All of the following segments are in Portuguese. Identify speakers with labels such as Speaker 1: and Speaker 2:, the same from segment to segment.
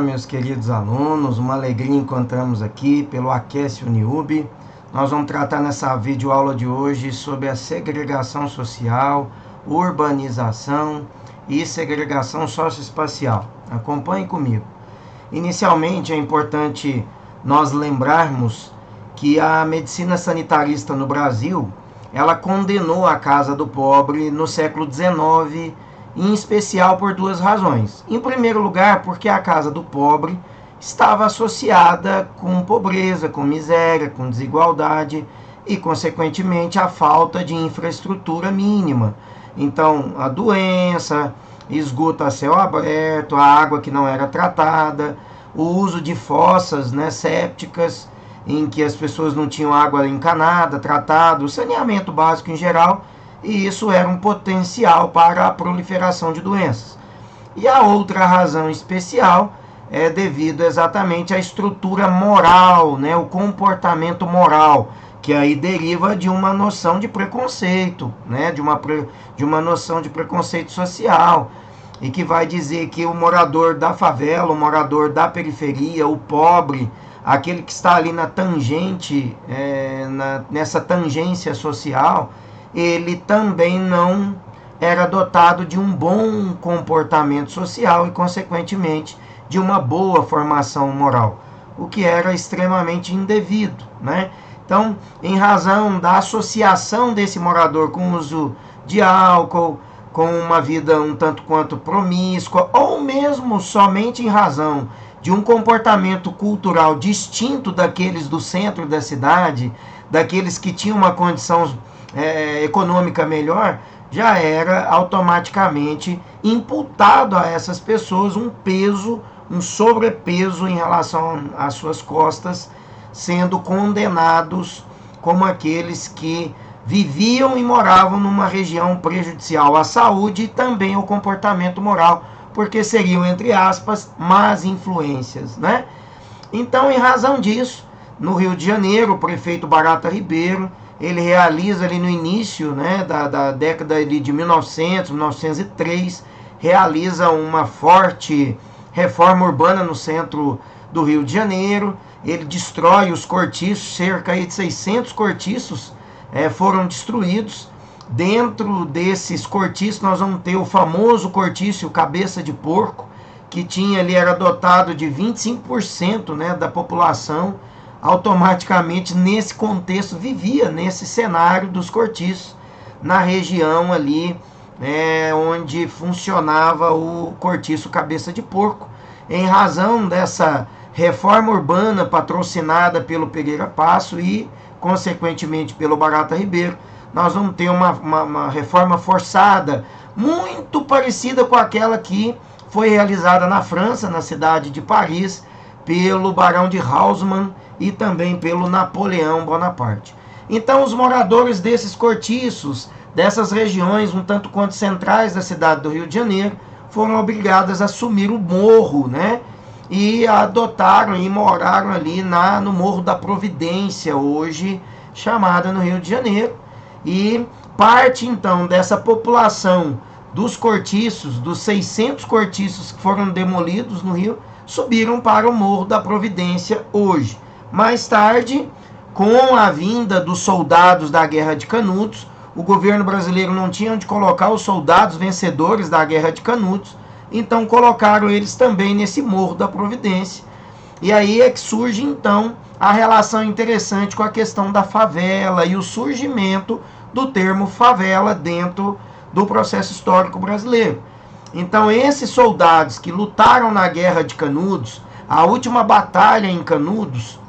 Speaker 1: meus queridos alunos, uma alegria encontramos aqui pelo Aquece Uniub. Nós vamos tratar nessa videoaula de hoje sobre a segregação social, urbanização e segregação socioespacial. Acompanhe comigo. Inicialmente é importante nós lembrarmos que a medicina sanitarista no Brasil, ela condenou a casa do pobre no século XIX, em especial por duas razões. Em primeiro lugar, porque a casa do pobre estava associada com pobreza, com miséria, com desigualdade e, consequentemente, a falta de infraestrutura mínima. Então, a doença, esgoto a céu aberto, a água que não era tratada, o uso de fossas, sépticas, em que as pessoas não tinham água encanada, tratada, o saneamento básico em geral, e isso era um potencial para a proliferação de doenças. E a outra razão especial é devido exatamente à estrutura moral, o comportamento moral, que aí deriva de uma noção de preconceito, de uma noção de preconceito social, e que vai dizer que o morador da favela, o morador da periferia, o pobre, aquele que está ali na tangente, nessa tangência social, ele também não era dotado de um bom comportamento social e, consequentemente, de uma boa formação moral, o que era extremamente indevido, Então, em razão da associação desse morador com o uso de álcool, com uma vida um tanto quanto promíscua, ou mesmo somente em razão de um comportamento cultural distinto daqueles do centro da cidade, daqueles que tinham uma condição econômica melhor, já era automaticamente imputado a essas pessoas um peso, um sobrepeso em relação às suas costas, sendo condenados como aqueles que viviam e moravam numa região prejudicial à saúde e também ao comportamento moral, porque seriam, entre aspas, más influências, Então, em razão disso, no Rio de Janeiro, o prefeito Barata Ribeiro, ele realiza ali no início da década de 1900, 1903, realiza uma forte reforma urbana no centro do Rio de Janeiro. Ele destrói os cortiços, cerca de 600 cortiços foram destruídos. Dentro desses cortiços nós vamos ter o famoso cortiço Cabeça de Porco, que ali era dotado de 25% da população, automaticamente nesse contexto vivia nesse cenário dos cortiços, na região ali onde funcionava o cortiço Cabeça de Porco, em razão dessa reforma urbana patrocinada pelo Pereira Passo e, consequentemente, pelo Barata Ribeiro. Nós vamos ter uma reforma forçada, muito parecida com aquela que foi realizada na França, na cidade de Paris, pelo Barão de Haussmann e também pelo Napoleão Bonaparte. Então, os moradores desses cortiços, dessas regiões um tanto quanto centrais da cidade do Rio de Janeiro, foram obrigados a assumir o morro, e adotaram e moraram ali no Morro da Providência, hoje chamada no Rio de Janeiro. E parte, então, dessa população dos cortiços, dos 600 cortiços que foram demolidos no Rio, subiram para o Morro da Providência hoje. Mais tarde, com a vinda dos soldados da Guerra de Canudos, o governo brasileiro não tinha onde colocar os soldados vencedores da Guerra de Canudos, então colocaram eles também nesse Morro da Providência. E aí é que surge, então, a relação interessante com a questão da favela e o surgimento do termo favela dentro do processo histórico brasileiro. Então, esses soldados que lutaram na Guerra de Canudos, a última batalha em Canudos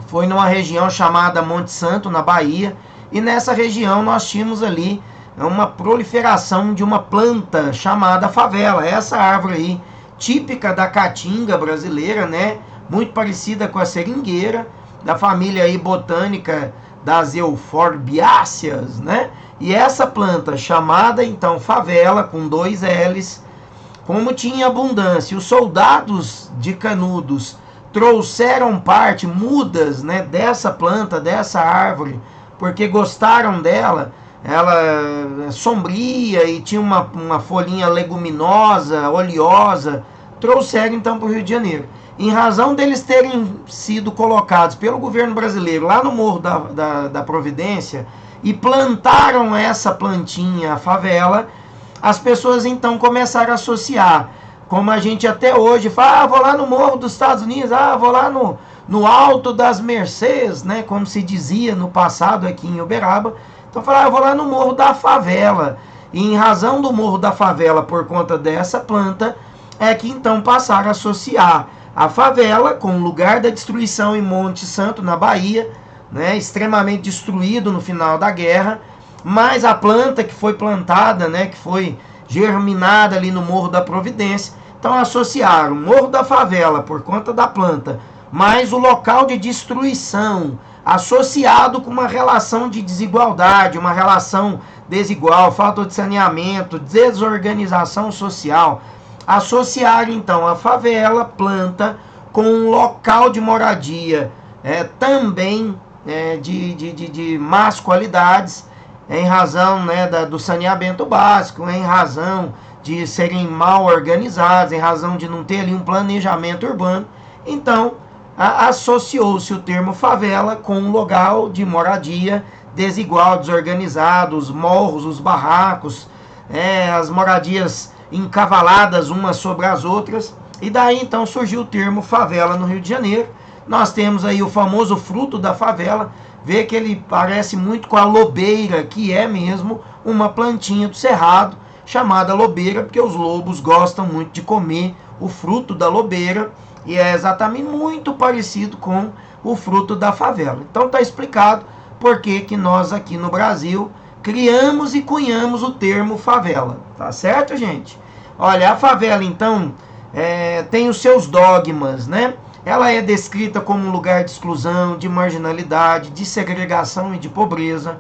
Speaker 1: foi numa região chamada Monte Santo, na Bahia, e nessa região nós tínhamos ali uma proliferação de uma planta chamada favela, essa árvore aí, típica da caatinga brasileira, muito parecida com a seringueira, da família aí botânica das euforbiáceas, E essa planta chamada então favela, com 2 L's, como tinha abundância, os soldados de Canudos trouxeram mudas, dessa planta, dessa árvore, porque gostaram dela. Ela é sombria e tinha uma folhinha leguminosa, oleosa, trouxeram então para o Rio de Janeiro. Em razão deles terem sido colocados pelo governo brasileiro lá no Morro da Providência e plantaram essa plantinha, a favela, as pessoas então começaram a associar, como a gente até hoje fala, vou lá no Morro dos Estados Unidos, vou lá no Alto das Mercês, né, como se dizia no passado aqui em Uberaba. Então fala, eu vou lá no Morro da Favela. E em razão do Morro da Favela, por conta dessa planta, é que então passaram a associar a favela com o lugar da destruição em Monte Santo, na Bahia, né, extremamente destruído no final da guerra, mas a planta que foi plantada, né, que foi germinada ali no Morro da Providência, então associaram o Morro da Favela por conta da planta, mas o local de destruição associado com uma relação de desigualdade, uma relação desigual, falta de saneamento, desorganização social. Associar então a favela, planta, com um local de moradia também de más qualidades, em razão, né, do saneamento básico, em razão de serem mal organizados, em razão de não ter ali um planejamento urbano. Então, associou-se o termo favela com um local de moradia desigual, desorganizado, os morros, os barracos, as moradias encavaladas umas sobre as outras, e daí então surgiu o termo favela no Rio de Janeiro. Nós temos aí o famoso fruto da favela, vê que ele parece muito com a lobeira, que é mesmo uma plantinha do cerrado, chamada lobeira, porque os lobos gostam muito de comer o fruto da lobeira, e é exatamente muito parecido com o fruto da favela. Então está explicado por que nós aqui no Brasil criamos e cunhamos o termo favela. Tá certo, gente? Olha, a favela então tem os seus dogmas, né? Ela é descrita como um lugar de exclusão, de marginalidade, de segregação e de pobreza.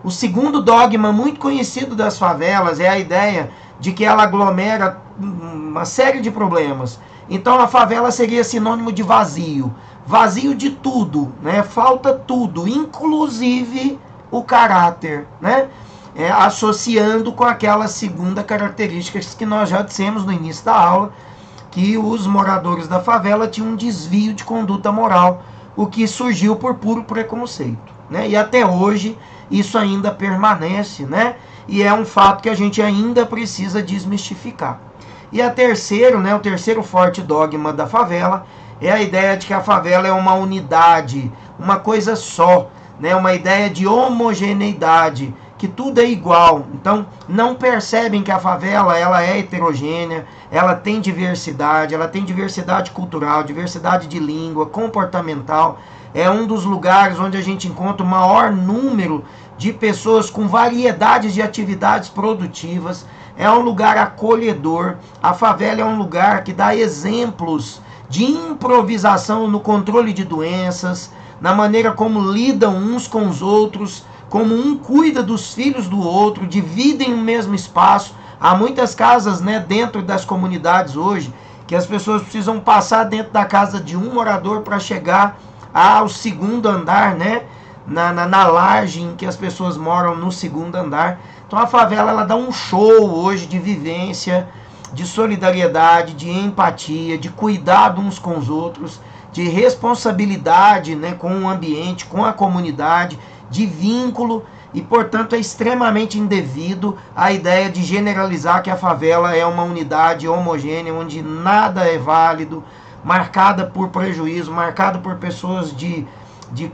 Speaker 1: O segundo dogma muito conhecido das favelas é a ideia de que ela aglomera uma série de problemas. Então a favela seria sinônimo de vazio. Vazio de tudo, né? Falta tudo, inclusive o caráter, né? Associando com aquela segunda característica que nós já dissemos no início da aula, que os moradores da favela tinham um desvio de conduta moral, o que surgiu por puro preconceito, né? E até hoje isso ainda permanece, né? E é um fato que a gente ainda precisa desmistificar. E o terceiro forte dogma da favela é a ideia de que a favela é uma unidade, uma coisa só, né? Uma ideia de homogeneidade, que tudo é igual. Então não percebem que a favela ela é heterogênea, ela tem diversidade cultural, diversidade de língua, comportamental. É um dos lugares onde a gente encontra o maior número de pessoas com variedades de atividades produtivas. É um lugar acolhedor. A favela é um lugar que dá exemplos de improvisação no controle de doenças, na maneira como lidam uns com os outros, como um cuida dos filhos do outro, dividem o mesmo espaço. Há muitas casas, né, dentro das comunidades hoje, que as pessoas precisam passar dentro da casa de um morador para chegar ao segundo andar, né, na laje em que as pessoas moram no segundo andar. Então a favela ela dá um show hoje de vivência, de solidariedade, de empatia, de cuidado uns com os outros, de responsabilidade, né, com o ambiente, com a comunidade, de vínculo, e portanto é extremamente indevido a ideia de generalizar que a favela é uma unidade homogênea, onde nada é válido, marcada por prejuízo, marcada por pessoas de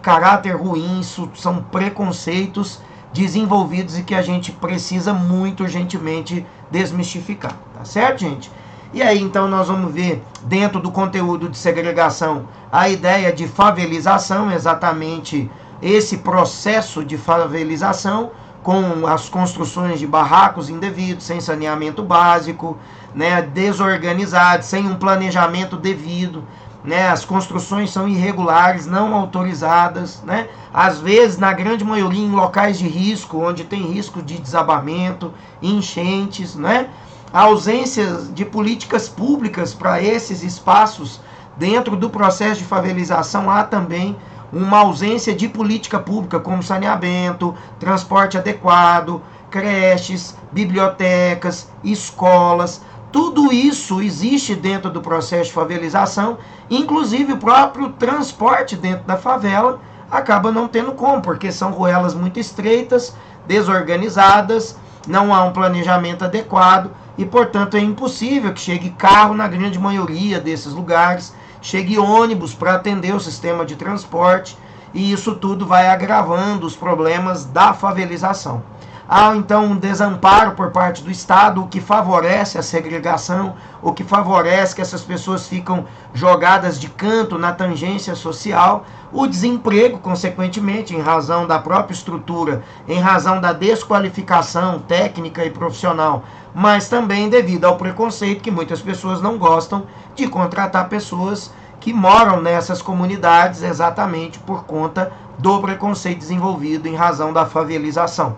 Speaker 1: caráter ruim. Isso são preconceitos desenvolvidos e que a gente precisa muito urgentemente desmistificar, tá certo, gente? E aí então nós vamos ver dentro do conteúdo de segregação a ideia de favelização, exatamente esse processo de favelização, com as construções de barracos indevidos, sem saneamento básico, né, desorganizados, sem um planejamento devido, né, as construções são irregulares, não autorizadas, né, às vezes, na grande maioria, em locais de risco, onde tem risco de desabamento, enchentes, né, a ausência de políticas públicas para esses espaços. Dentro do processo de favelização há também uma ausência de política pública, como saneamento, transporte adequado, creches, bibliotecas, escolas. Tudo isso existe dentro do processo de favelização, inclusive o próprio transporte dentro da favela acaba não tendo como, porque são ruelas muito estreitas, desorganizadas, não há um planejamento adequado e, portanto, é impossível que chegue carro na grande maioria desses lugares, chegue ônibus para atender o sistema de transporte, e isso tudo vai agravando os problemas da favelização. Há então um desamparo por parte do Estado, o que favorece a segregação, o que favorece que essas pessoas ficam jogadas de canto na tangência social, o desemprego, consequentemente, em razão da própria estrutura, em razão da desqualificação técnica e profissional, mas também devido ao preconceito que muitas pessoas não gostam de contratar pessoas que moram nessas comunidades exatamente por conta do preconceito desenvolvido em razão da favelização.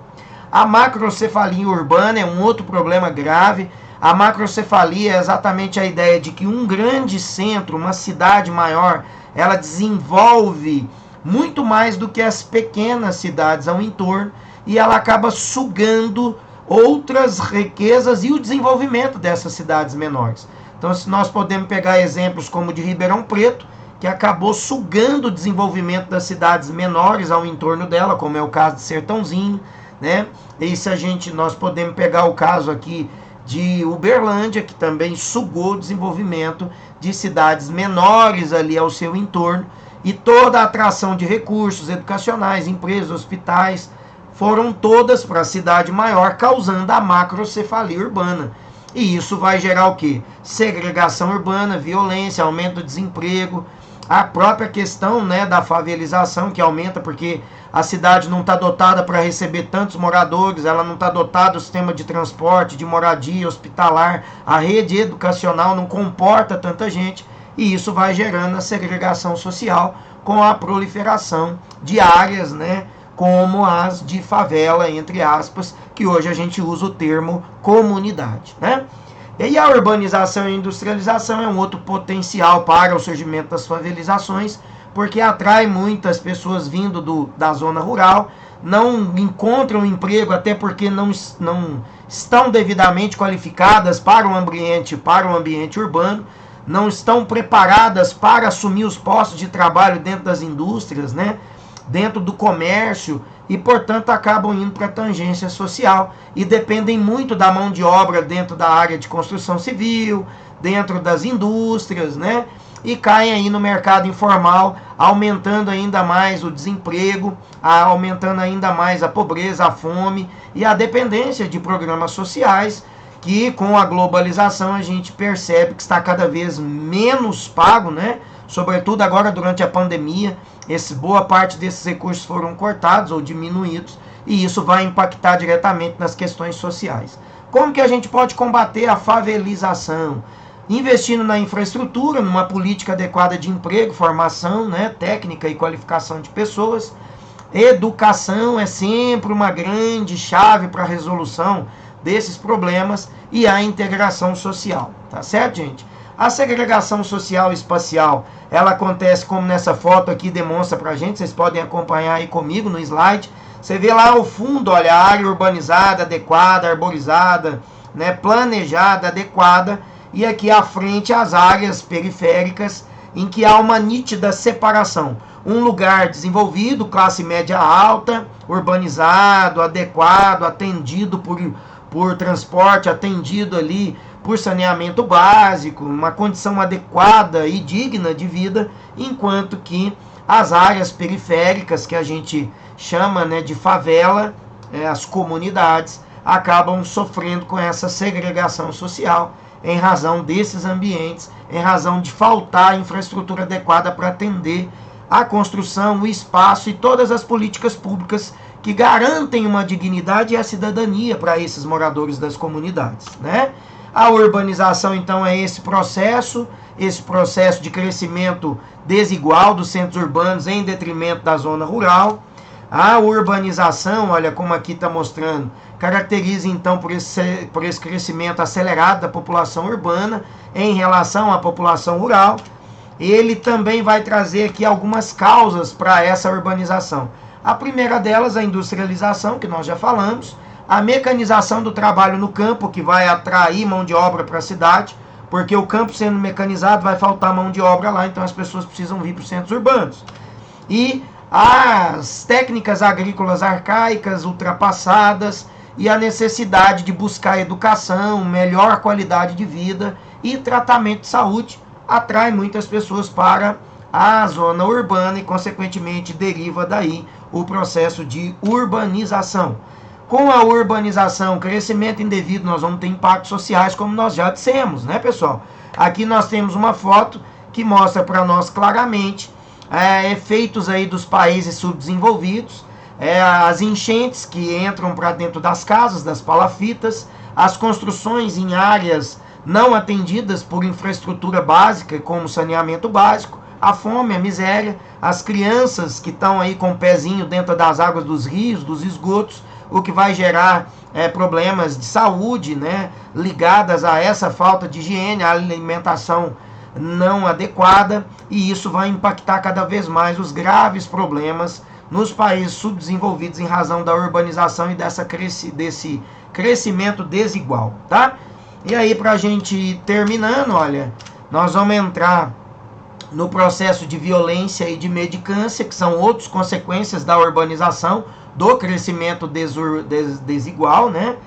Speaker 1: A macrocefalia urbana é um outro problema grave. A macrocefalia é exatamente a ideia de que um grande centro, uma cidade maior, ela desenvolve muito mais do que as pequenas cidades ao entorno e ela acaba sugando outras riquezas e o desenvolvimento dessas cidades menores. Então, se nós podemos pegar exemplos como o de Ribeirão Preto, que acabou sugando o desenvolvimento das cidades menores ao entorno dela, como é o caso de Sertãozinho, né? E se nós podemos pegar o caso aqui de Uberlândia, que também sugou o desenvolvimento de cidades menores ali ao seu entorno, e toda a atração de recursos educacionais, empresas, hospitais, foram todas para a cidade maior, causando a macrocefalia urbana. E isso vai gerar o quê? Segregação urbana, violência, aumento do desemprego, a própria questão, né, da favelização, que aumenta porque a cidade não está dotada para receber tantos moradores, ela não está dotada do sistema de transporte, de moradia, hospitalar, a rede educacional não comporta tanta gente, e isso vai gerando a segregação social com a proliferação de áreas, né, como as de favela, entre aspas, que hoje a gente usa o termo comunidade, né? E a urbanização e a industrialização é um outro potencial para o surgimento das favelizações, porque atrai muitas pessoas vindo da zona rural, não encontram emprego, até porque não estão devidamente qualificadas para o ambiente urbano, não estão preparadas para assumir os postos de trabalho dentro das indústrias, né? Dentro do comércio, e portanto acabam indo para a tangência social e dependem muito da mão de obra dentro da área de construção civil, dentro das indústrias, né? E caem aí no mercado informal, aumentando ainda mais o desemprego, aumentando ainda mais a pobreza, a fome e a dependência de programas sociais, que com a globalização a gente percebe que está cada vez menos pago, né? Sobretudo agora durante a pandemia, boa parte desses recursos foram cortados ou diminuídos, e isso vai impactar diretamente nas questões sociais. Como que a gente pode combater a favelização? Investindo na infraestrutura, numa política adequada de emprego, formação, né, técnica e qualificação de pessoas. Educação é sempre uma grande chave para a resolução desses problemas, e a integração social, tá certo, gente? A segregação social e espacial, ela acontece como nessa foto aqui demonstra pra gente, vocês podem acompanhar aí comigo no slide. Você vê lá ao fundo, olha, a área urbanizada, adequada, arborizada, né, planejada, adequada, e aqui à frente as áreas periféricas em que há uma nítida separação. Um lugar desenvolvido, classe média alta, urbanizado, adequado, atendido por transporte, atendido ali por saneamento básico, uma condição adequada e digna de vida, enquanto que as áreas periféricas, que a gente chama, né, de favela, as comunidades, acabam sofrendo com essa segregação social em razão desses ambientes, em razão de faltar infraestrutura adequada para atender a construção, o espaço e todas as políticas públicas que garantem uma dignidade e a cidadania para esses moradores das comunidades, né? A urbanização, então, é esse processo de crescimento desigual dos centros urbanos em detrimento da zona rural. A urbanização, olha como aqui está mostrando, caracteriza, então, por esse crescimento acelerado da população urbana em relação à população rural. Ele também vai trazer aqui algumas causas para essa urbanização. A primeira delas, a industrialização, que nós já falamos. a mecanização do trabalho no campo, que vai atrair mão de obra para a cidade, porque o campo sendo mecanizado vai faltar mão de obra lá, então as pessoas precisam vir para os centros urbanos. E as técnicas agrícolas arcaicas ultrapassadas e a necessidade de buscar educação, melhor qualidade de vida e tratamento de saúde atrai muitas pessoas para a zona urbana e, consequentemente, deriva daí o processo de urbanização. Com a urbanização, crescimento indevido, nós vamos ter impactos sociais, como nós já dissemos, né, pessoal? Aqui nós temos uma foto que mostra para nós claramente efeitos aí dos países subdesenvolvidos, as enchentes que entram para dentro das casas, das palafitas, as construções em áreas não atendidas por infraestrutura básica, como saneamento básico, a fome, a miséria, as crianças que estão aí com o pezinho dentro das águas dos rios, dos esgotos, o que vai gerar problemas de saúde, né, ligadas a essa falta de higiene, a alimentação não adequada, e isso vai impactar cada vez mais os graves problemas nos países subdesenvolvidos em razão da urbanização e desse crescimento desigual, tá? E aí, para a gente ir terminando, olha, nós vamos entrar no processo de violência e de mendicância, que são outras consequências da urbanização, do crescimento desigual, né?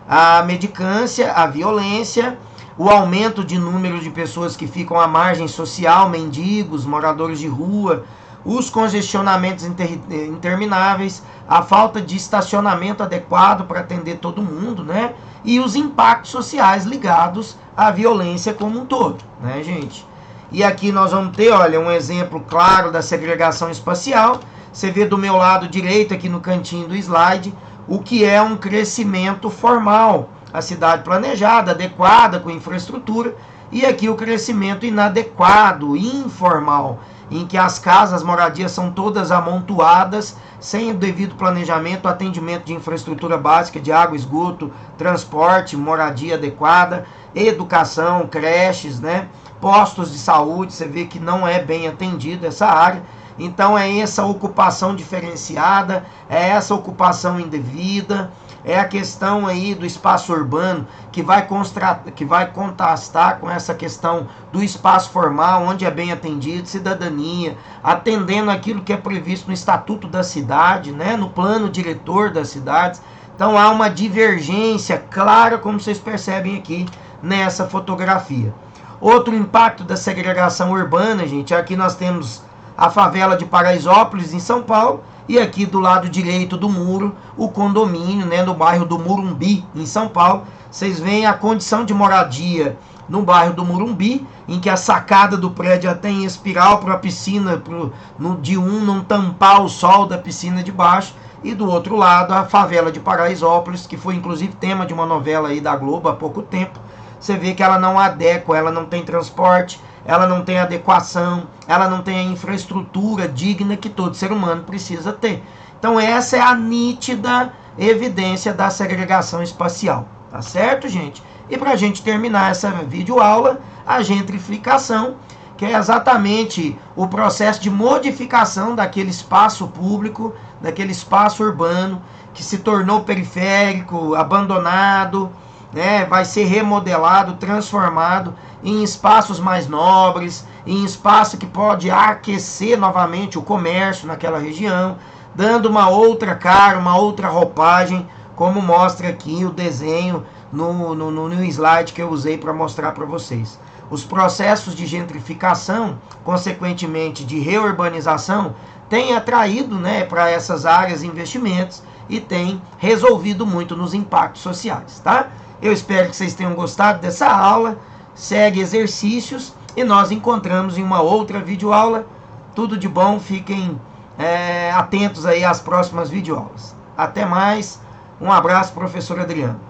Speaker 1: A mendicância, a violência, o aumento de número de pessoas que ficam à margem social, mendigos, moradores de rua, os congestionamentos intermináveis, a falta de estacionamento adequado para atender todo mundo, né? E os impactos sociais ligados à violência como um todo, né, gente? E aqui nós vamos ter, olha, um exemplo claro da segregação espacial. Você vê do meu lado direito, aqui no cantinho do slide, o que é um crescimento formal. A cidade planejada, adequada, com infraestrutura. E aqui o crescimento inadequado, informal, em que as casas, as moradias são todas amontoadas, sem o devido planejamento, atendimento de infraestrutura básica, de água, esgoto, transporte, moradia adequada, educação, creches, né? Postos de saúde, você vê que não é bem atendido essa área. Então é essa ocupação diferenciada, é essa ocupação indevida, é a questão aí do espaço urbano que vai contrastar com essa questão do espaço formal, onde é bem atendido, cidadania, atendendo aquilo que é previsto no Estatuto da Cidade, né, no plano diretor das cidades. Então há uma divergência clara, como vocês percebem aqui nessa fotografia. Outro impacto da segregação urbana, gente, aqui nós temos a favela de Paraisópolis, em São Paulo, e aqui do lado direito do muro, o condomínio, né, no bairro do Morumbi, em São Paulo. Vocês veem a condição de moradia no bairro do Morumbi, em que a sacada do prédio já tem espiral para a piscina, de não tampar o sol da piscina de baixo, e do outro lado a favela de Paraisópolis, que foi inclusive tema de uma novela aí da Globo há pouco tempo. Você vê que ela não adequa, ela não tem transporte, ela não tem adequação, ela não tem a infraestrutura digna que todo ser humano precisa ter. Então essa é a nítida evidência da segregação espacial, tá certo, gente? E para a gente terminar essa videoaula, a gentrificação, que é exatamente o processo de modificação daquele espaço público, daquele espaço urbano, que se tornou periférico, abandonado, né, vai ser remodelado, transformado em espaços mais nobres, em espaço que pode aquecer novamente o comércio naquela região, dando uma outra cara, uma outra roupagem, como mostra aqui o desenho no slide que eu usei para mostrar para vocês. Os processos de gentrificação, consequentemente de reurbanização, têm atraído, né, para essas áreas investimentos e têm resolvido muito nos impactos sociais, tá? Eu espero que vocês tenham gostado dessa aula. Segue exercícios e nós encontramos em uma outra videoaula. Tudo de bom, fiquem atentos aí às próximas videoaulas. Até mais, um abraço, professor Adriano.